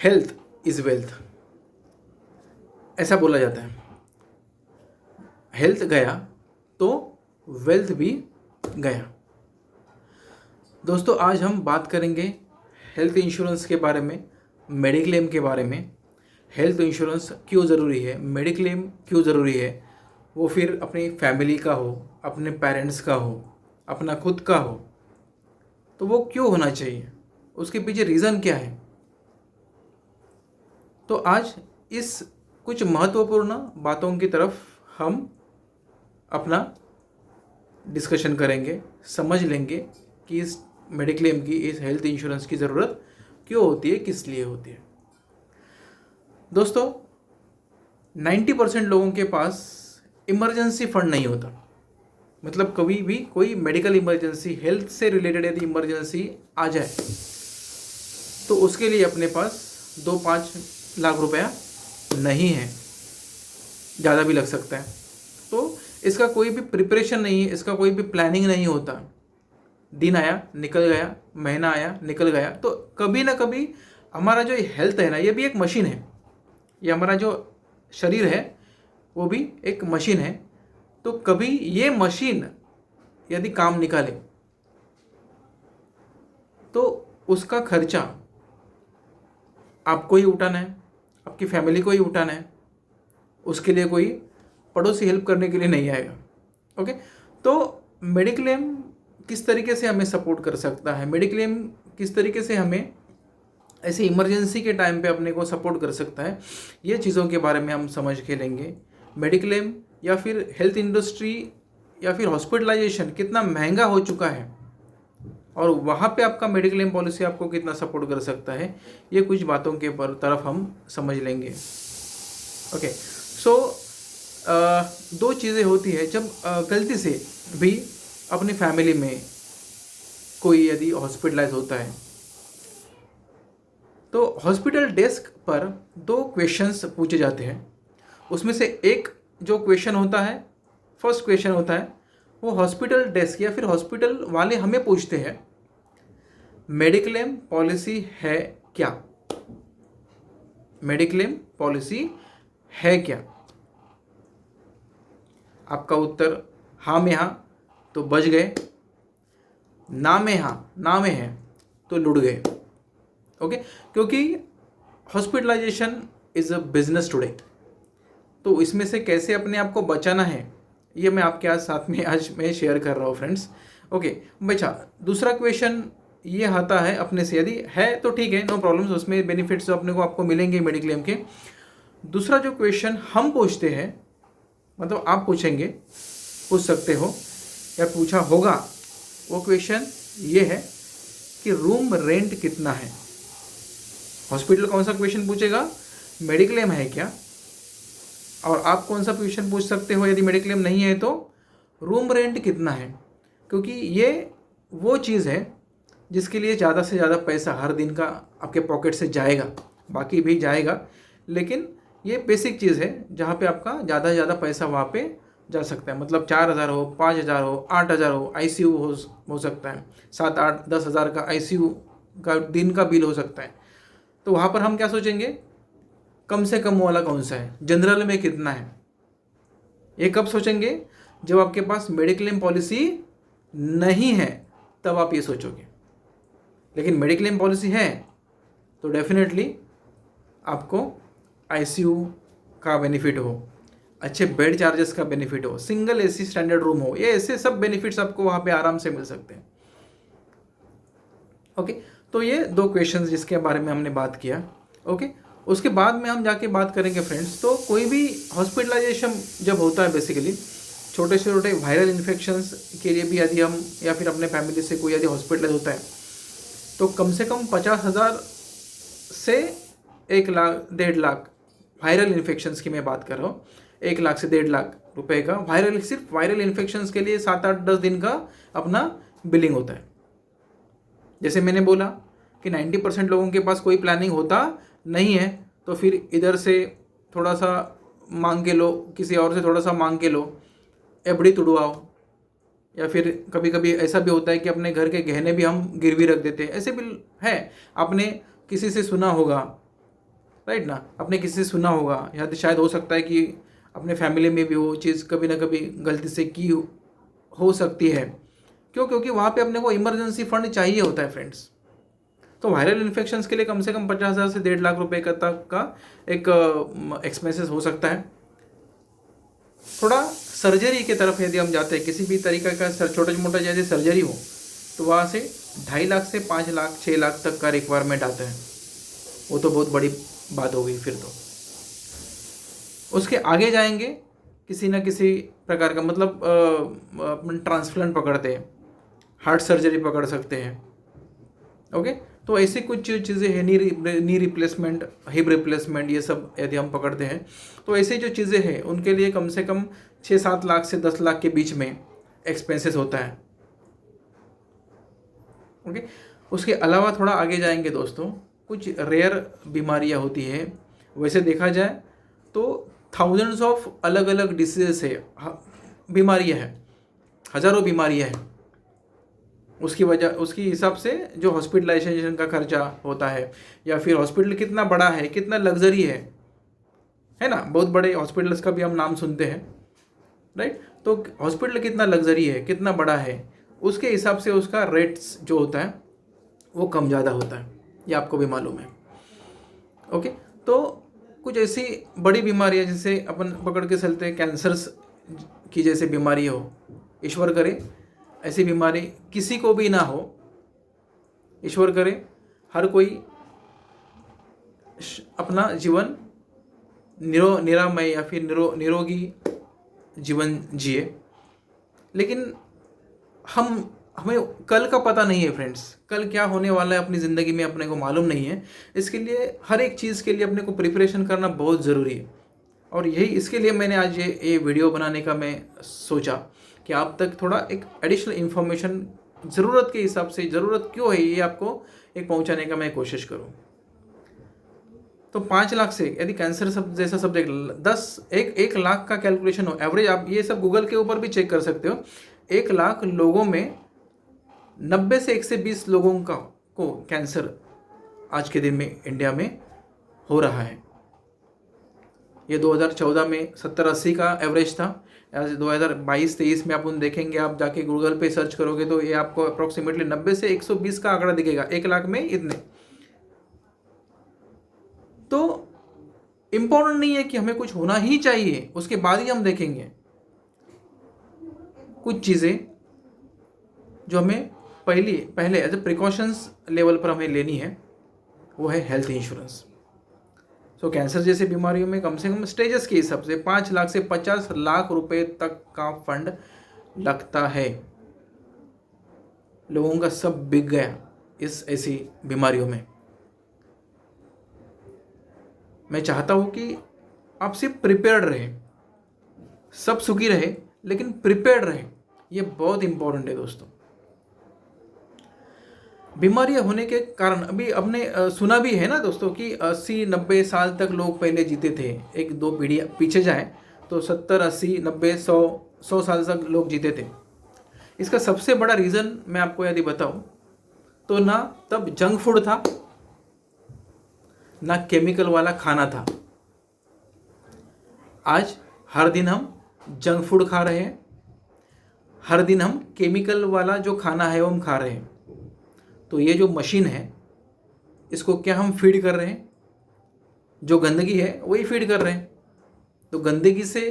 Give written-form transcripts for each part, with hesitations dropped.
Health is wealth, ऐसा बोला जाता है। हेल्थ गया तो वेल्थ भी गया। दोस्तों, आज हम बात करेंगे हेल्थ इंश्योरेंस के बारे में, मेडिक्लेम के बारे में। हेल्थ इंश्योरेंस क्यों ज़रूरी है, मेडिक्लेम क्यों ज़रूरी है, वो फिर अपनी फैमिली का हो, अपने पेरेंट्स का हो, अपना खुद का हो, तो वो क्यों होना चाहिए, उसके पीछे रीज़न क्या है। तो आज इस कुछ महत्वपूर्ण बातों की तरफ हम अपना डिस्कशन करेंगे, समझ लेंगे कि इस मेडिक्लेम की, इस हेल्थ इंश्योरेंस की ज़रूरत क्यों होती है, किस लिए होती है। दोस्तों, 90% लोगों के पास इमरजेंसी फंड नहीं होता। मतलब कभी भी कोई मेडिकल इमरजेंसी, हेल्थ से रिलेटेड यदि इमरजेंसी आ जाए तो उसके लिए अपने पास 2-5 लाख रुपया नहीं है, ज़्यादा भी लग सकता है। तो इसका कोई भी प्रिपरेशन नहीं है, इसका कोई भी प्लानिंग नहीं होता। दिन आया निकल गया, महीना आया निकल गया। तो कभी ना कभी हमारा जो हेल्थ है ना, ये भी एक मशीन है। ये हमारा जो शरीर है वो भी एक मशीन है। तो कभी ये मशीन यदि काम निकाले तो उसका खर्चा आपको ही उठाना है, आपकी फैमिली को ही उठाना है। उसके लिए कोई पड़ोसी हेल्प करने के लिए नहीं आएगा। ओके, तो मेडिक्लेम किस तरीके से हमें सपोर्ट कर सकता है, मेडिक्लेम किस तरीके से हमें ऐसे इमरजेंसी के टाइम पे अपने को सपोर्ट कर सकता है, ये चीज़ों के बारे में हम समझ के लेंगे। मेडिक्लेम या फिर हेल्थ इंडस्ट्री या फिर हॉस्पिटलाइजेशन कितना महंगा हो चुका है और वहाँ पे आपका मेडिक्लेम पॉलिसी आपको कितना सपोर्ट कर सकता है, ये कुछ बातों के तरफ हम समझ लेंगे। ओके, सो दो चीज़ें होती है जब गलती से भी अपनी फैमिली में कोई यदि हॉस्पिटलाइज होता है तो हॉस्पिटल डेस्क पर 2 क्वेश्चंस पूछे जाते हैं। उसमें से एक जो क्वेश्चन होता है, फर्स्ट क्वेश्चन होता है, वो हॉस्पिटल डेस्क या फिर हॉस्पिटल वाले हमें पूछते हैं, मेडिक्लेम पॉलिसी है क्या? मेडिक्लेम पॉलिसी है क्या? आपका उत्तर हाँ में हाँ तो बच गए, ना में हाँ, ना में है तो लुढ़ गए। ओके, क्योंकि hospitalization is a business today. तो इसमें से कैसे अपने आप को बचाना है, ये मैं आपके साथ में आज मैं शेयर कर रहा हूँ फ्रेंड्स। ओके, बच्चा दूसरा क्वेश्चन ये आता है अपने से, यदि है तो ठीक है, नो प्रॉब्लम्स, उसमें बेनिफिट्स तो अपने को आपको मिलेंगे मेडिक्लेम के। दूसरा जो क्वेश्चन हम पूछते हैं, मतलब आप पूछेंगे, पूछ सकते हो या पूछा होगा, वो क्वेश्चन ये है कि रूम रेंट कितना है। हॉस्पिटल कौन सा क्वेश्चन पूछेगा, मेडिक्लेम है क्या? और आप कौन सा क्वेश्चन पूछ सकते हो यदि मेडिक्लेम नहीं है तो रूम रेंट कितना है। क्योंकि ये वो चीज़ है जिसके लिए ज़्यादा से ज़्यादा पैसा हर दिन का आपके पॉकेट से जाएगा, बाकी भी जाएगा, लेकिन ये बेसिक चीज़ है जहाँ पे आपका ज़्यादा से ज़्यादा पैसा वहाँ पे जा सकता है। मतलब 4,000 हो, 5,000 हो, 8,000 हो, आईसीयू हो सकता है, 7-8-10,000 का आईसीयू का दिन का बिल हो सकता है। तो वहाँ पर हम क्या सोचेंगे, कम से कम वाला कौन सा है, जनरल में कितना है। ये कब सोचेंगे, जब आपके पास मेडिक्लेम पॉलिसी नहीं है, तब आप ये सोचोगे। लेकिन मेडिक्लेम पॉलिसी है तो डेफिनेटली आपको आईसीयू का बेनिफिट हो, अच्छे बेड चार्जेस का बेनिफिट हो, सिंगल एसी स्टैंडर्ड रूम हो, ये ऐसे सब बेनिफिट्स आपको वहाँ पे आराम से मिल सकते हैं। ओके, तो ये 2 क्वेश्चंस जिसके बारे में हमने बात किया। ओके, उसके बाद में हम जाके बात करेंगे फ्रेंड्स, तो कोई भी हॉस्पिटलाइजेशन जब होता है, बेसिकली छोटे से छोटे वायरल इन्फेक्शंस के लिए भी यदि हम या फिर अपने फैमिली से कोई यदि हॉस्पिटलाइज होता है तो कम से कम 50,000 से 1 लाख 1.5 लाख वायरल इन्फेक्शंस की मैं बात कर रहा हूँ। 1 लाख से 1.5 लाख रुपए का वायरल, सिर्फ वायरल इन्फेक्शंस के लिए 7-8-10 दिन का अपना बिलिंग होता है। जैसे मैंने बोला कि 90% लोगों के पास कोई प्लानिंग होता नहीं है, तो फिर इधर से थोड़ा सा मांग के लो, किसी और से थोड़ा सा मांग के लो, एफडी तुड़वाओ, या फिर कभी कभी ऐसा भी होता है कि अपने घर के गहने भी हम गिरवी रख देते हैं। ऐसे भी है, आपने किसी से सुना होगा राइट ना, आपने किसी से सुना होगा, या तो शायद हो सकता है कि अपने फैमिली में भी वो चीज़ कभी ना कभी गलती से की हो सकती है। क्यों? क्योंकि वहाँ पे अपने को इमरजेंसी फंड चाहिए होता है फ्रेंड्स। तो वायरल इन्फेक्शंस के लिए कम से कम 50,000 से 1.5 लाख रुपए का तक का एक एक्सपेंसेस हो सकता है। थोड़ा सर्जरी की तरफ यदि हम जाते हैं, किसी भी तरीके का छोटा मोटा यदि सर्जरी हो, तो वहाँ से 2.5 लाख से 5 लाख 6 लाख तक का रिक्वायरमेंट आता है। वो तो बहुत बड़ी बात हो गई फिर तो। उसके आगे जाएंगे, किसी न किसी प्रकार का मतलब अपन ट्रांसप्लांट पकड़ते हैं, हार्ट सर्जरी पकड़ सकते हैं। ओके, तो ऐसे कुछ चीज़ें हैं, नी रिप्लेसमेंट, हिप रिप्लेसमेंट, ये सब यदि हम पकड़ते हैं तो ऐसे जो चीज़ें हैं उनके लिए कम से कम 6-7 लाख से 10 लाख के बीच में एक्सपेंसेस होता है। ओके, उसके अलावा थोड़ा आगे जाएंगे दोस्तों, कुछ रेयर बीमारियां होती है। वैसे देखा जाए तो थाउजेंड्स ऑफ अलग अलग डिसीजेस है, बीमारियां हैं, हज़ारों बीमारियां हैं। उसकी हिसाब से जो हॉस्पिटलाइजेशन का खर्चा होता है, या फिर हॉस्पिटल कितना बड़ा है, कितना लग्जरी है ना, बहुत बड़े हॉस्पिटल्स का भी हम नाम सुनते हैं, राइट। तो हॉस्पिटल कितना लग्जरी है, कितना बड़ा है, उसके हिसाब से उसका रेट्स जो होता है वो कम ज़्यादा होता है, ये आपको भी मालूम है। ओके, तो कुछ ऐसी बड़ी बीमारियाँ जैसे अपन पकड़ के चलते हैं, कैंसर्स की जैसे बीमारी हो, ईश्वर करे ऐसी बीमारी किसी को भी ना हो, ईश्वर करे हर कोई अपना जीवन निरामय या फिर निरोगी जीवन जिए। लेकिन हमें कल का पता नहीं है फ्रेंड्स, कल क्या होने वाला है अपनी ज़िंदगी में अपने को मालूम नहीं है। इसके लिए हर एक चीज़ के लिए अपने को प्रिपरेशन करना बहुत ज़रूरी है। और यही इसके लिए मैंने आज ये वीडियो बनाने का मैं सोचा कि आप तक थोड़ा एक एडिशनल इन्फॉर्मेशन ज़रूरत के हिसाब से, ज़रूरत क्यों है ये आपको एक पहुंचाने का मैं कोशिश करूं। तो 5 लाख से यदि कैंसर सब जैसा सब्जेक्ट 1 लाख का कैलकुलेशन हो एवरेज, आप ये सब गूगल के ऊपर भी चेक कर सकते हो। 1 लाख लोगों में 90 से 120 लोगों को कैंसर आज के दिन में इंडिया में हो रहा है। ये 2014 में 70-80 का एवरेज था। आज 2022-23 में आप उन देखेंगे, आप जाके गूगल पे सर्च करोगे तो ये आपको अप्रोक्सीमेटली 90 से 120 का आंकड़ा दिखेगा, 1 लाख में इतने। तो इम्पोर्टेंट नहीं है कि हमें कुछ होना ही चाहिए, उसके बाद ही हम देखेंगे। कुछ चीज़ें जो हमें पहले एज ए प्रिकॉशंस लेवल पर हमें लेनी है, वो है हेल्थ इंश्योरेंस। तो कैंसर जैसे बीमारियों में कम से कम स्टेजेस के हिसाब से 5 लाख से 50 लाख रुपए तक का फंड लगता है। लोगों का सब बिक गया इस ऐसी बीमारियों में। मैं चाहता हूँ कि आप सिर्फ प्रिपेयर्ड रहे, सब सुखी रहे लेकिन प्रिपेयर्ड रहे, ये बहुत इंपॉर्टेंट है दोस्तों। बीमारियां होने के कारण अभी हमने सुना भी है ना दोस्तों कि 80-90 साल तक लोग पहले जीते थे। एक दो पीढ़ियाँ पीछे जाएं तो 70, 80, 90, 100 साल तक लोग जीते थे। इसका सबसे बड़ा रीज़न मैं आपको यदि बताऊं तो ना तब जंक फूड था, ना केमिकल वाला खाना था। आज हर दिन हम जंक फूड खा रहे हैं, हर दिन हम केमिकल वाला जो खाना है वो हम खा रहे हैं। तो ये जो मशीन है इसको क्या हम फीड कर रहे हैं? जो गंदगी है वही फीड कर रहे हैं। तो गंदगी से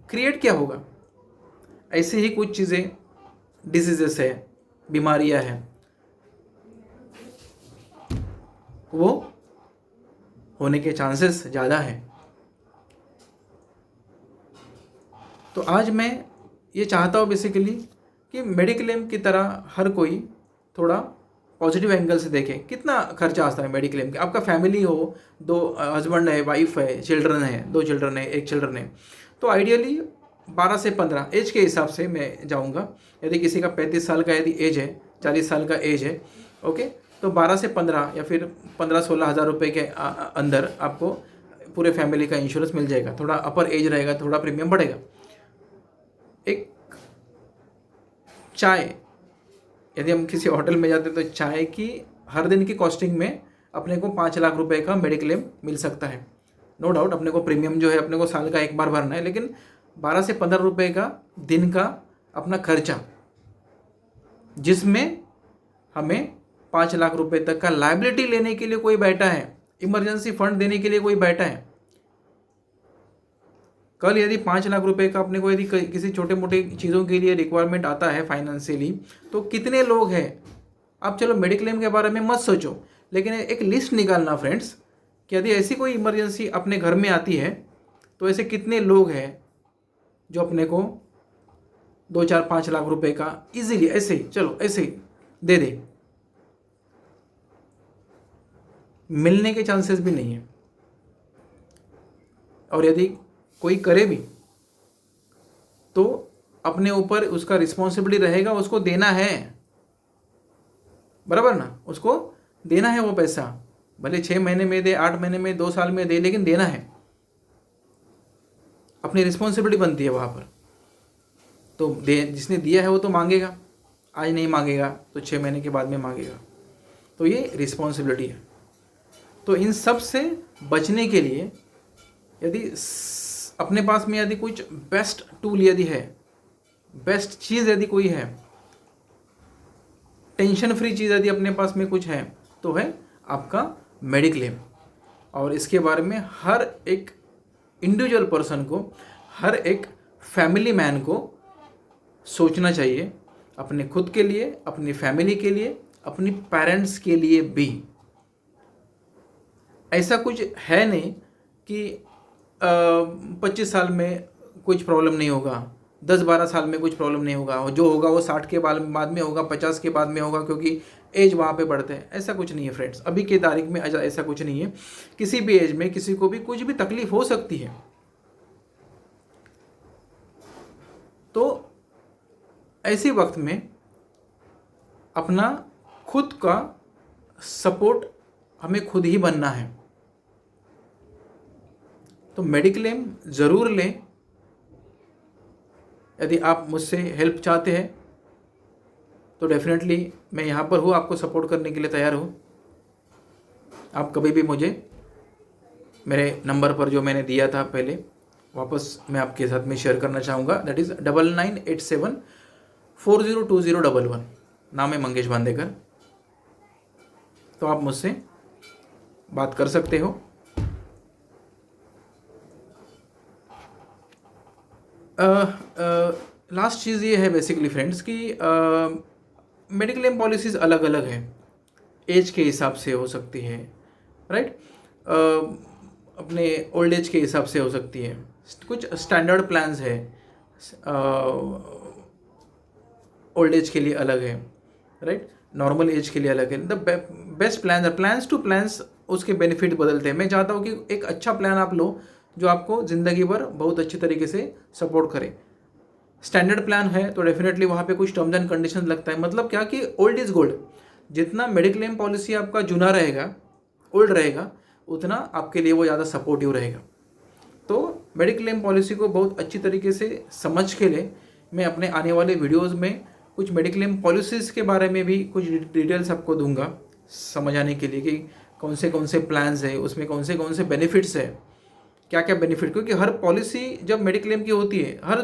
क्रिएट क्या होगा? ऐसे ही कुछ चीज़ें, डिजीजेस है, बीमारियां हैं, वो होने के चांसेस ज़्यादा हैं। तो आज मैं ये चाहता हूँ बेसिकली कि मेडिक्लेम की तरह हर कोई थोड़ा पॉजिटिव एंगल से देखें। कितना खर्चा आता है मेडिक्लेम के? आपका फैमिली हो, 2 हस्बैंड है, वाइफ है, चिल्ड्रन है, 2 चिल्ड्रन है, 1 चिल्ड्रन है, तो आइडियली 12 से 15 एज के हिसाब से मैं जाऊंगा। यदि किसी का 35 साल का यदि एज है, 40 साल का एज है, ओके, तो 12 से 15 या फिर 15-16 हज़ार रुपये के अंदर आपको पूरे फैमिली का इंश्योरेंस मिल जाएगा। थोड़ा अपर एज रहेगा, थोड़ा प्रीमियम बढ़ेगा। एक चाय, यदि हम किसी होटल में जाते हैं तो चाय की हर दिन की कॉस्टिंग में अपने को 5 लाख रुपए का मेडिक्लेम मिल सकता है। नो डाउट अपने को प्रीमियम जो है अपने को साल का एक बार भरना है, लेकिन 12 से 15 रुपए का दिन का अपना खर्चा, जिसमें हमें 5 लाख रुपए तक का लायबिलिटी लेने के लिए कोई बैठा है, इमरजेंसी फंड देने के लिए कोई बैठा है। कल यदि 5 लाख रुपए का अपने को यदि किसी छोटे मोटे चीज़ों के लिए रिक्वायरमेंट आता है फाइनेंशियली, तो कितने लोग हैं। आप चलो मेडिक्लेम के बारे में मत सोचो, लेकिन एक लिस्ट निकालना फ्रेंड्स कि यदि ऐसी कोई इमरजेंसी अपने घर में आती है तो ऐसे कितने लोग हैं जो अपने को 2-4-5 लाख रुपए का इजीली ऐसे ही चलो ऐसे ही दे दे। मिलने के चांसेस भी नहीं है, और यदि कोई करे भी तो अपने ऊपर उसका रिस्पॉन्सिबिलिटी रहेगा, उसको देना है, बराबर ना, उसको देना है वो पैसा, भले 6 महीने में दे, 8 महीने में, 2 साल में दे, लेकिन देना है। अपनी रिस्पॉन्सिबिलिटी बनती है वहाँ पर। तो दे, जिसने दिया है वो तो मांगेगा, आज नहीं मांगेगा तो 6 महीने के बाद में मांगेगा, तो ये रिस्पॉन्सिबिलिटी है। तो इन सब से बचने के लिए यदि अपने पास में यदि कुछ बेस्ट टूल यदि है, बेस्ट चीज़ यदि कोई है, टेंशन फ्री चीज़ यदि अपने पास में कुछ है, तो है आपका मेडिक्लेम। और इसके बारे में हर एक इंडिविजुअल पर्सन को, हर एक फैमिली मैन को सोचना चाहिए, अपने खुद के लिए, अपनी फैमिली के लिए, अपनी पेरेंट्स के लिए भी। ऐसा कुछ है नहीं कि 25 साल में कुछ प्रॉब्लम नहीं होगा, 10-12 साल में कुछ प्रॉब्लम नहीं होगा, जो होगा वो 60 के बाद में होगा, 50 के बाद में होगा, क्योंकि एज वहाँ पे बढ़ते हैं। ऐसा कुछ नहीं है फ्रेंड्स, अभी के तारीख में ऐसा कुछ नहीं है। किसी भी एज में किसी को भी कुछ भी तकलीफ हो सकती है। तो ऐसे वक्त में अपना खुद का सपोर्ट हमें खुद ही बनना है। तो मेडिक्लेम ज़रूर लें। यदि आप मुझसे हेल्प चाहते हैं तो डेफिनेटली मैं यहाँ पर हूँ, आपको सपोर्ट करने के लिए तैयार हूँ। आप कभी भी मुझे मेरे नंबर पर जो मैंने दिया था पहले, वापस मैं आपके साथ में शेयर करना चाहूँगा, दैट इज़ 9987402011। नाम है मंगेश बांदेकर। तो आप मुझसे बात कर सकते हो। लास्ट चीज़ ये है बेसिकली फ्रेंड्स कि मेडिक्लेम पॉलिसीज़ अलग अलग हैं, एज के हिसाब से हो सकती है, राइट, अपने ओल्ड एज के हिसाब से हो सकती है। कुछ स्टैंडर्ड प्लान्स है, ओल्ड एज के लिए अलग है, राइट, नॉर्मल एज के लिए अलग है। The best plans to plans उसके बेनिफिट बदलते हैं। मैं चाहता हूँ कि एक अच्छा प्लान आप लो जो आपको ज़िंदगी भर बहुत अच्छी तरीके से सपोर्ट करे। स्टैंडर्ड प्लान है तो डेफिनेटली वहाँ पे कुछ टर्म्स एंड कंडीशन लगता है। मतलब क्या कि ओल्ड इज़ गोल्ड, जितना मेडिक्लेम पॉलिसी आपका जुना रहेगा, ओल्ड रहेगा, उतना आपके लिए वो ज़्यादा सपोर्टिव रहेगा। तो मेडिक्लेम पॉलिसी को बहुत अच्छी तरीके से समझ के लिए मैं अपने आने वाले वीडियोज़ में कुछ मेडिक्लेम पॉलिसीज़ के बारे में भी कुछ डिटेल्स आपको दूंगा समझाने के लिए कि कौन से प्लान्स है, उसमें कौन से बेनिफिट्स है, क्या क्या बेनिफिट। क्योंकि हर पॉलिसी जब मेडिक्लेम की होती है, हर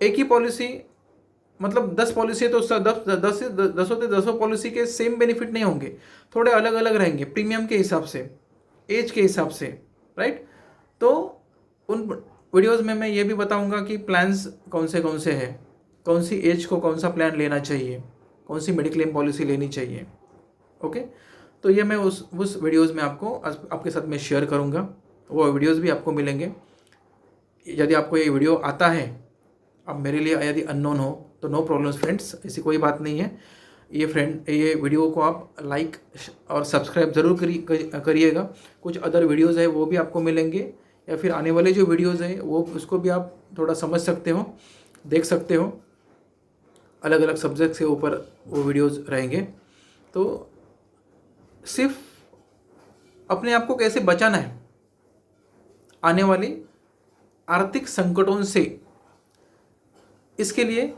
एक ही पॉलिसी, मतलब 10 पॉलिसी है तो 10 पॉलिसी के सेम बेनिफिट नहीं होंगे, थोड़े अलग अलग रहेंगे प्रीमियम के हिसाब से, एज के हिसाब से, राइट। तो उन वीडियोस में मैं ये भी बताऊंगा कि प्लान्स कौन से हैं, कौन सी एज को कौन सा प्लान लेना चाहिए, कौन सी मेडिक्लेम पॉलिसी लेनी चाहिए। ओके, तो ये मैं उस वीडियोस में आपके साथ में शेयर करूंगा। वो वीडियोस भी आपको मिलेंगे। यदि आपको ये वीडियो आता है, अब मेरे लिए यदि अननोन हो तो नो प्रॉब्लम्स फ्रेंड्स, ऐसी कोई बात नहीं है। ये वीडियो को आप लाइक और सब्सक्राइब ज़रूर करिएगा। कुछ अदर वीडियोज़ है वो भी आपको मिलेंगे, या फिर आने वाले जो वीडियोज़ है वो उसको भी आप थोड़ा समझ सकते हो, देख सकते हो। अलग अलग सब्जेक्ट के ऊपर वो वीडियोज़ रहेंगे। तो सिर्फ अपने आप को कैसे बचाना है आने वाली आर्थिक संकटों से, इसके लिए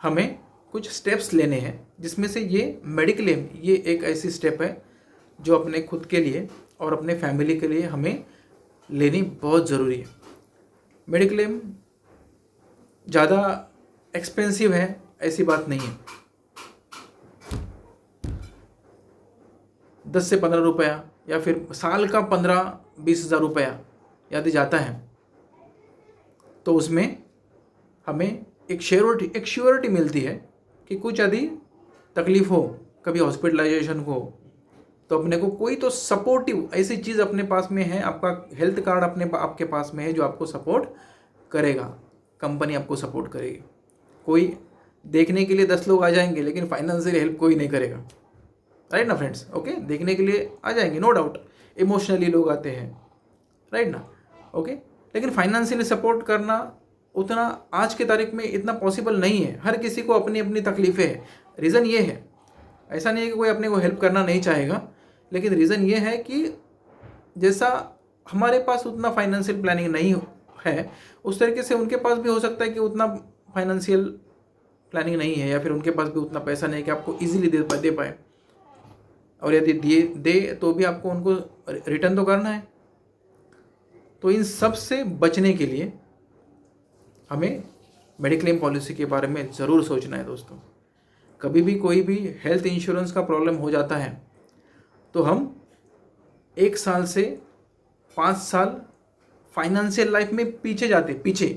हमें कुछ स्टेप्स लेने हैं, जिसमें से ये मेडिक्लेम ये एक ऐसी स्टेप है जो अपने खुद के लिए और अपने फैमिली के लिए हमें लेनी बहुत ज़रूरी है। मेडिक्लेम ज़्यादा एक्सपेंसिव है ऐसी बात नहीं है। 10 से 15 रुपया या फिर साल का 15-20 हज़ार रुपया यदि जाता है तो उसमें हमें एक श्योरिटी मिलती है कि कुछ यदि तकलीफ़ हो, कभी हॉस्पिटलाइजेशन हो, तो अपने को कोई तो सपोर्टिव ऐसी चीज़ अपने पास में है, आपका हेल्थ कार्ड आपके पास में है जो आपको सपोर्ट करेगा। कंपनी आपको सपोर्ट करेगी। कोई देखने के लिए 10 लोग आ जाएंगे लेकिन फाइनेंशियल हेल्प कोई नहीं करेगा, राइट ना फ्रेंड्स? ओके, देखने के लिए आ जाएंगे नो डाउट, इमोशनली लोग आते हैं, राइट ना? ओके, लेकिन फाइनेंशियली सपोर्ट करना उतना आज के तारीख में इतना पॉसिबल नहीं है। हर किसी को अपनी अपनी तकलीफ़ें हैं। रीज़न ये है, ऐसा नहीं है कि कोई अपने को हेल्प करना नहीं चाहेगा, लेकिन रीज़न ये है कि जैसा हमारे पास उतना फाइनेंशियल प्लानिंग नहीं है, उस तरीके से उनके पास भी हो सकता है कि उतना फाइनेंशियल प्लानिंग नहीं है, या फिर उनके पास भी उतना पैसा नहीं है कि आपको ईजिली दे पाए, और यदि दे तो भी आपको उनको रिटर्न तो करना है। तो इन सब से बचने के लिए हमें मेडिक्लेम पॉलिसी के बारे में ज़रूर सोचना है दोस्तों। कभी भी कोई भी हेल्थ इंश्योरेंस का प्रॉब्लम हो जाता है तो हम 1 साल से 5 साल फाइनेंशियल लाइफ में पीछे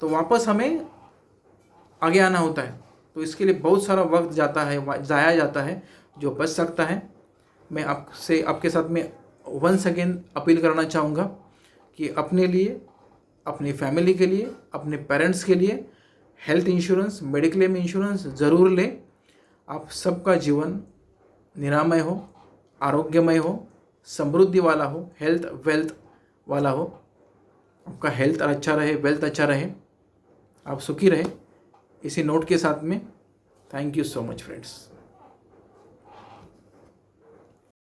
तो वापस हमें आगे आना होता है। तो इसके लिए बहुत सारा वक्त ज़ाया जाता है जो बच सकता है। मैं आपके साथ में वंस अगेन अपील करना चाहूँगा कि अपने लिए, अपनी फैमिली के लिए, अपने पेरेंट्स के लिए हेल्थ इंश्योरेंस, मेडिक्लेम इंश्योरेंस ज़रूर लें। आप सबका जीवन निरामय हो, आरोग्यमय हो, समृद्धि वाला हो, हेल्थ वेल्थ वाला हो। आपका हेल्थ अच्छा रहे, वेल्थ अच्छा रहे, आप सुखी रहे। इसी नोट के साथ में thank you so much friends.